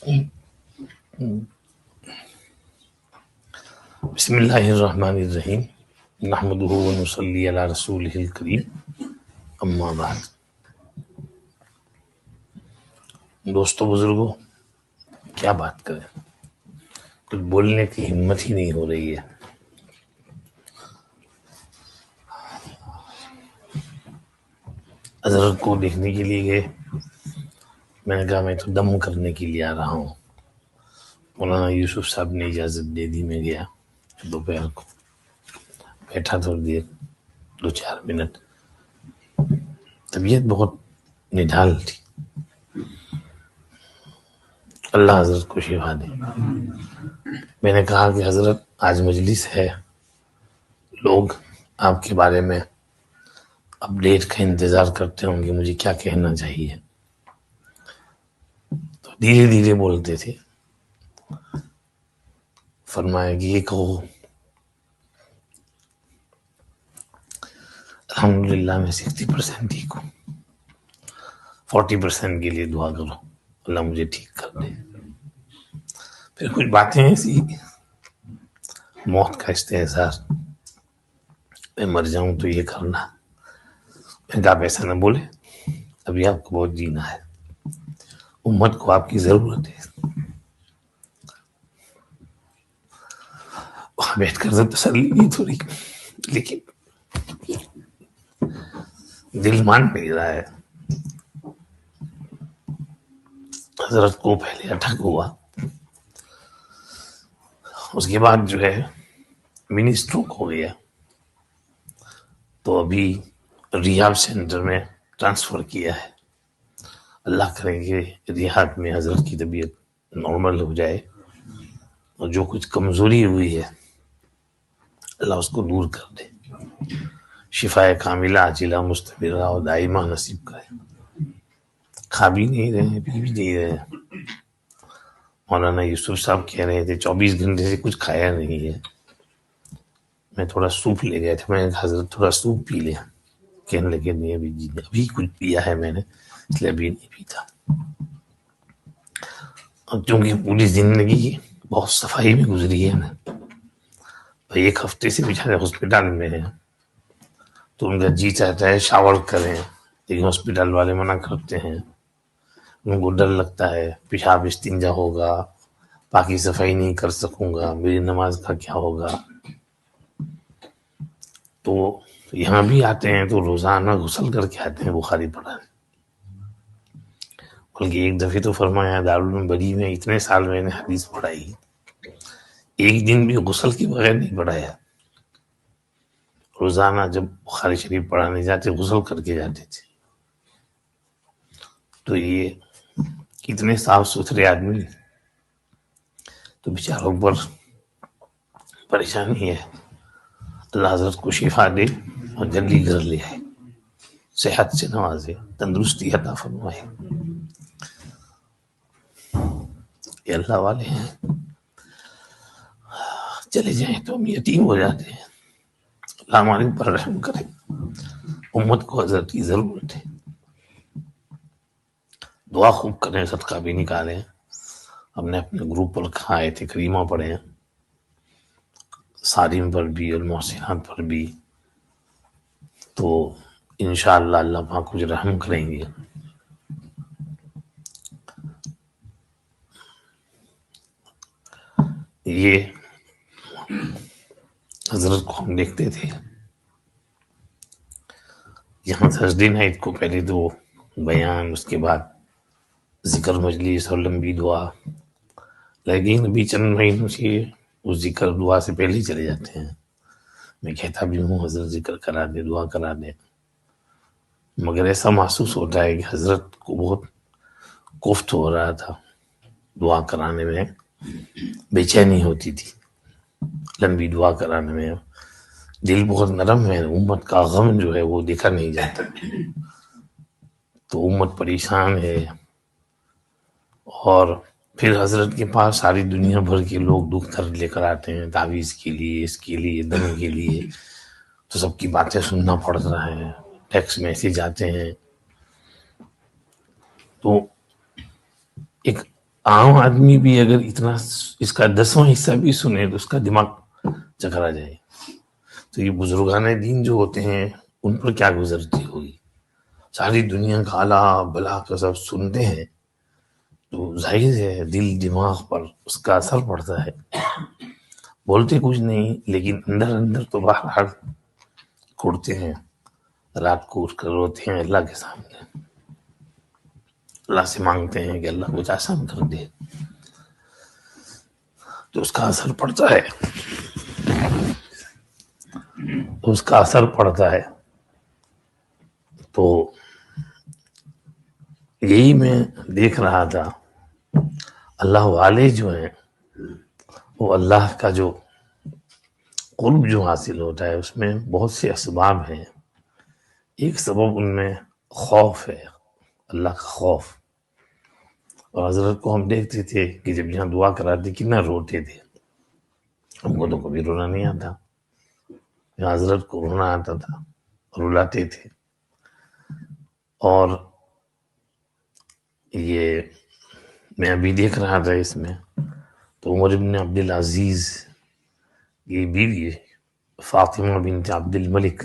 بسم اللہ الرحمن الرحیم نحمدہ ونصلی علی رسولہ الکریم اما بعد. دوستو بزرگوں، کیا بات کریں، کچھ بولنے کی ہمت ہی نہیں ہو رہی ہے. حضرت کو دیکھنے کے لیے گئے. میں نے کہا میں تو دم کرنے کے لیے آ رہا ہوں. مولانا یوسف صاحب نے اجازت دے دی. میں گیا دوپہر کو، بیٹھا تھوڑی دیر، 2-4 منٹ. طبیعت بہت نڈھال تھی. اللہ حضرت کو شفا دے. میں نے کہا کہ حضرت آج مجلس ہے، لوگ آپ کے بارے میں اپڈیٹ کا انتظار کرتے ہوں گے، مجھے کیا کہنا چاہیے. تو دھیرے دھیرے بولتے تھے. فرمایا کہ یہ کہو الحمدللہ میں 60% ٹھیک ہوں، 40% کے لیے دعا کرو اللہ مجھے ٹھیک کر دے. پھر کچھ باتیں ایسی، موت کا استحضار، میں مر جاؤں تو یہ کرنا. میں کہا آپ ایسا نہ بولے، ابھی آپ کو بہت جینا ہے، امت کو آپ کی ضرورت ہے. وہاں بیٹھ کر تو تسلی نہیں تھوڑی، لیکن دل مان نہیں رہا ہے. حضرت کو پہلے اٹیک ہوا، اس کے بعد جو ہے منی اسٹروک ہو گیا. تو ابھی ریہاب سینٹر میں ٹرانسفر کیا ہے. اللہ کریں کہ ریہاب میں حضرت کی طبیعت نارمل ہو جائے، اور جو کچھ کمزوری ہوئی ہے اللہ اس کو دور کر دے، شفا کاملہ عاجلہ مستمرہ اور دائمہ نصیب کرے. کھا بھی نہیں رہے، پی بھی نہیں رہے. مولانا یوسف صاحب کہہ رہے تھے 24 گھنٹے سے کچھ کھایا نہیں ہے. میں تھوڑا سوپ لے گیا تھا، میں نے کہا حضرت تھوڑا سوپ پی لیا. کہنے لگے نہیں ابھی کچھ پیا ہے میں نے، اس لیے ابھی نہیں پیتا. اور چونکہ پوری زندگی بہت صفائی میں گزری ہے نا، 1 ہفتے سے بیچارے ہاسپٹل میں ہیں، تو ان کا جی چاہتا ہے شاور کریں، لیکن ہاسپٹل والے منع کرتے ہیں. ان کو ڈر لگتا ہے پیشاب استنجا ہوگا، باقی صفائی نہیں کر سکوں گا، میری نماز کا کیا ہوگا. تو یہاں بھی آتے ہیں تو روزانہ غسل کر کے آتے ہیں بخاری پڑھانے. بلکہ ایک دفعہ تو فرمایا دارالعلوم بری میں اتنے سال میں نے حدیث پڑھائی، ایک دن بھی غسل کے بغیر نہیں پڑھایا. روزانہ جب بخاری شریف پڑھانے جاتے غسل کر کے جاتے تھے. تو یہ کتنے صاف ستھرے آدمی، تو بیچاروں پر پریشانی ہے. اللہ حضرت کو شفا دے اور جلدی گھر لے آئے، صحت سے نوازے، تندرستی عطا فرمائے. یہ اللہ والے ہیں، چلے جائیں تو ہم یتیم ہو جاتے ہیں. اللہ ہمارے اوپر رحم کرے. امت کو حضرت کی ضرورت ہے. دعا خوب کریں، صدقہ بھی نکالیں. ہم نے اپنے گروپ پر رکھا آئے تھے کریمہ پڑھیں، صارم پر بھی اور محسنات پر بھی. تو انشاءاللہ اللہ پاک کچھ رحم کریں گے. یہ حضرت کو ہم دیکھتے تھے یہاں تھرسڈے نائٹ کو، پہلے تو بیان، اس کے بعد ذکر مجلس اور لمبی دعا. لیکن ابھی چند مہینوں سے اس ذکر دعا سے پہلے ہی چلے جاتے ہیں. میں کہتا بھی ہوں حضرت ذکر کرا دے، دعا کرا دے، مگر ایسا محسوس ہوتا ہے کہ حضرت کو بہت کوفت ہو رہا تھا. دعا کرانے میں بے چینی ہوتی تھی، لمبی دعا کرانے میں. دل بہت نرم ہے، امت کا غم جو ہے وہ دیکھا نہیں جاتا، تو امت پریشان ہے. اور پھر حضرت کے پاس ساری دنیا بھر کے لوگ دکھ درد لے کر آتے ہیں، تعویذ کے لیے، اس کے لیے، دم کے لیے. تو سب کی باتیں سننا پڑ رہا ہے، ٹیکسٹ میسج آتے ہیں. تو ایک عام آدمی بھی اگر اتنا اس کا 10واں حصہ بھی سنے تو اس کا دماغ چکرا جائے. تو یہ بزرگان دین جو ہوتے ہیں ان پر کیا گزرتی ہوگی. ساری دنیا کا اعلیٰ بلا کا سب سنتے ہیں تو ظاہر ہے دل دماغ پر اس کا اثر پڑتا ہے. بولتے کچھ نہیں لیکن اندر اندر تو باہر کوڑتے ہیں، رات کو اٹھ کر روتے ہیں اللہ کے سامنے، اللہ سے مانگتے ہیں کہ اللہ کچھ آسان کر دے. تو اس کا اثر پڑتا ہے، اس کا اثر پڑتا ہے. تو یہی میں دیکھ رہا تھا، اللہ والے جو ہیں وہ اللہ کا جو قرب جو حاصل ہوتا ہے اس میں بہت سے اسباب ہیں. ایک سبب ان میں خوف ہے، اللہ کا خوف. اور حضرت کو ہم دیکھتے تھے کہ جب یہاں دعا کراتے کتنا روتے تھے. ہم کو تو کبھی رونا نہیں آتا، یہاں حضرت کو رونا آتا تھا، رلاتے تھے. اور یہ میں ابھی دیکھ رہا تھا اس میں تو عمر بن عبد العزیز کی بیوی فاطمہ بنت عبد الملک